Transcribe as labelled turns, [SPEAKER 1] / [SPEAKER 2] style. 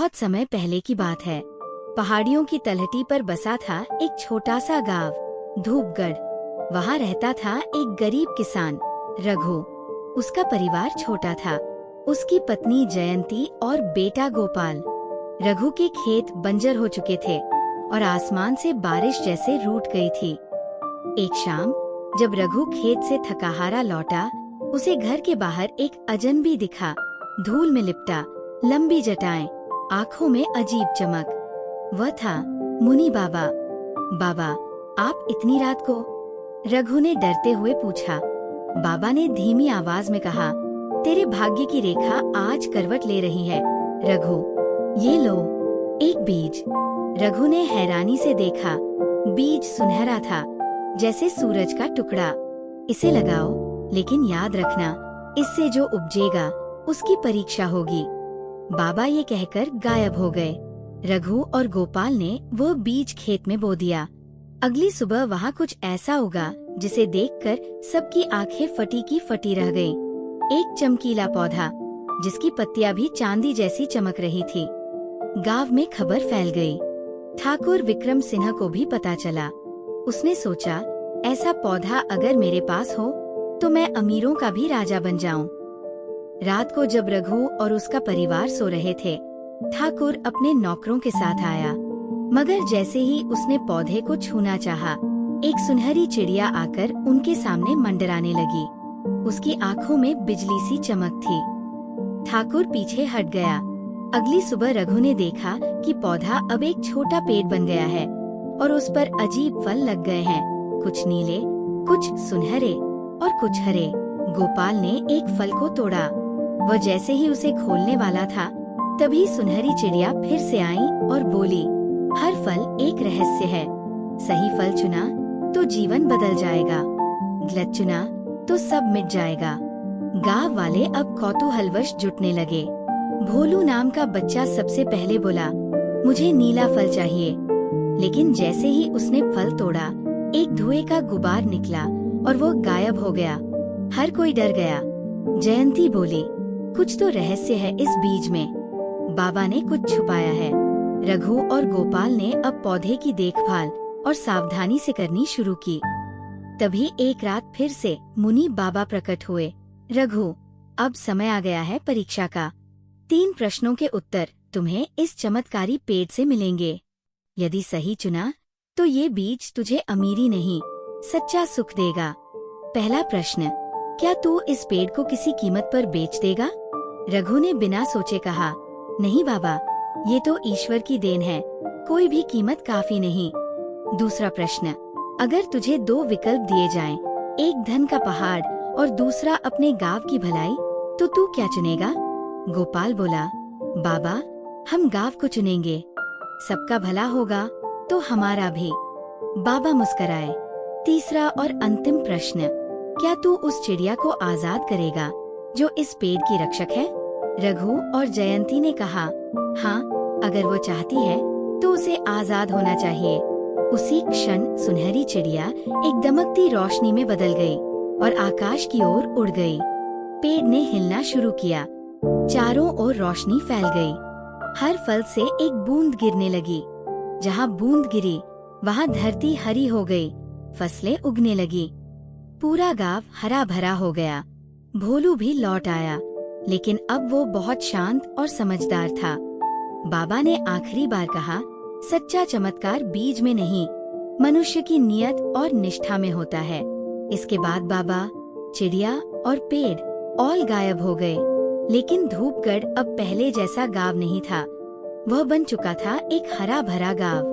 [SPEAKER 1] बहुत समय पहले की बात है। पहाड़ियों की तलहटी पर बसा था एक छोटा सा गांव, धूपगढ़। वहाँ रहता था एक गरीब किसान, रघु। उसका परिवार छोटा था, उसकी पत्नी जयंती और बेटा गोपाल। रघु के खेत बंजर हो चुके थे और आसमान से बारिश जैसे रूठ गई थी। एक शाम जब रघु खेत से थकाहारा लौटा, उसे घर के बाहर एक अजनबी दिखा। धूल में लिपटा, लंबी जटाएं, आँखों में अजीब चमक। वह था मुनि बाबा। बाबा, आप इतनी रात को? रघु ने डरते हुए पूछा। बाबा ने धीमी आवाज में कहा, तेरे भाग्य की रेखा आज करवट ले रही है रघु। ये लो, एक बीज। रघु ने हैरानी से देखा। बीज सुनहरा था, जैसे सूरज का टुकड़ा। इसे लगाओ, लेकिन याद रखना, इससे जो उपजेगा उसकी परीक्षा होगी। बाबा ये कहकर गायब हो गए। रघु और गोपाल ने वो बीज खेत में बो दिया। अगली सुबह वहाँ कुछ ऐसा उगा जिसे देखकर सबकी आंखें फटी की फटी रह गईं। एक चमकीला पौधा, जिसकी पत्तियां भी चांदी जैसी चमक रही थी। गांव में खबर फैल गई। ठाकुर विक्रम सिन्हा को भी पता चला। उसने सोचा, ऐसा पौधा अगर मेरे पास हो तो मैं अमीरों का भी राजा बन जाऊं। रात को जब रघु और उसका परिवार सो रहे थे, ठाकुर अपने नौकरों के साथ आया। मगर जैसे ही उसने पौधे को छूना चाहा, एक सुनहरी चिड़िया आकर उनके सामने मंडराने लगी। उसकी आंखों में बिजली सी चमक थी। ठाकुर पीछे हट गया। अगली सुबह रघु ने देखा कि पौधा अब एक छोटा पेड़ बन गया है और उस पर अजीब फल लग गए हैं, कुछ नीले, कुछ सुनहरे और कुछ हरे। गोपाल ने एक फल को तोड़ा। वह जैसे ही उसे खोलने वाला था, तभी सुनहरी चिड़िया फिर से आई और बोली, हर फल एक रहस्य है। सही फल चुना तो जीवन बदल जाएगा, गलत चुना तो सब मिट जाएगा। गांव वाले अब कौतूहलवश जुटने लगे। भोलू नाम का बच्चा सबसे पहले बोला, मुझे नीला फल चाहिए। लेकिन जैसे ही उसने फल तोड़ा, एक धुएं का गुबार निकला और वो गायब हो गया। हर कोई डर गया। जयंती बोली, कुछ तो रहस्य है इस बीज में। बाबा ने कुछ छुपाया है। रघु और गोपाल ने अब पौधे की देखभाल और सावधानी से करनी शुरू की। तभी एक रात फिर से मुनि बाबा प्रकट हुए। रघु, अब समय आ गया है परीक्षा का। 3 प्रश्नों के उत्तर तुम्हें इस चमत्कारी पेड़ से मिलेंगे। यदि सही चुना तो ये बीज तुझे अमीरी नहीं, सच्चा सुख देगा। पहला प्रश्न, क्या तू इस पेड़ को किसी कीमत पर बेच देगा? रघु ने बिना सोचे कहा, नहीं बाबा, ये तो ईश्वर की देन है, कोई भी कीमत काफी नहीं। दूसरा प्रश्न, अगर तुझे 2 विकल्प दिए जाएं, एक धन का पहाड़ और दूसरा अपने गांव की भलाई, तो तू क्या चुनेगा? गोपाल बोला, बाबा, हम गांव को चुनेंगे। सबका भला होगा तो हमारा भी। बाबा मुस्कराए। तीसरा और अंतिम प्रश्न, क्या तू उस चिड़िया को आजाद करेगा जो इस पेड़ की रक्षक है? रघु और जयंती ने कहा, हाँ, अगर वो चाहती है तो उसे आजाद होना चाहिए। उसी क्षण सुनहरी चिड़िया एक दमकती रोशनी में बदल गई और आकाश की ओर उड़ गई। पेड़ ने हिलना शुरू किया। चारों ओर रोशनी फैल गई। हर फल से एक बूंद गिरने लगी। जहाँ बूंद गिरी, वहाँ धरती हरी हो गई, फसलें उगने लगी। पूरा गांव हरा भरा हो गया। भोलू भी लौट आया, लेकिन अब वो बहुत शांत और समझदार था। बाबा ने आखिरी बार कहा, सच्चा चमत्कार बीज में नहीं, मनुष्य की नियत और निष्ठा में होता है। इसके बाद बाबा, चिड़िया और पेड़ ऑल गायब हो गए। लेकिन धूपगढ़ अब पहले जैसा गांव नहीं था। वह बन चुका था एक हरा भरा गांव।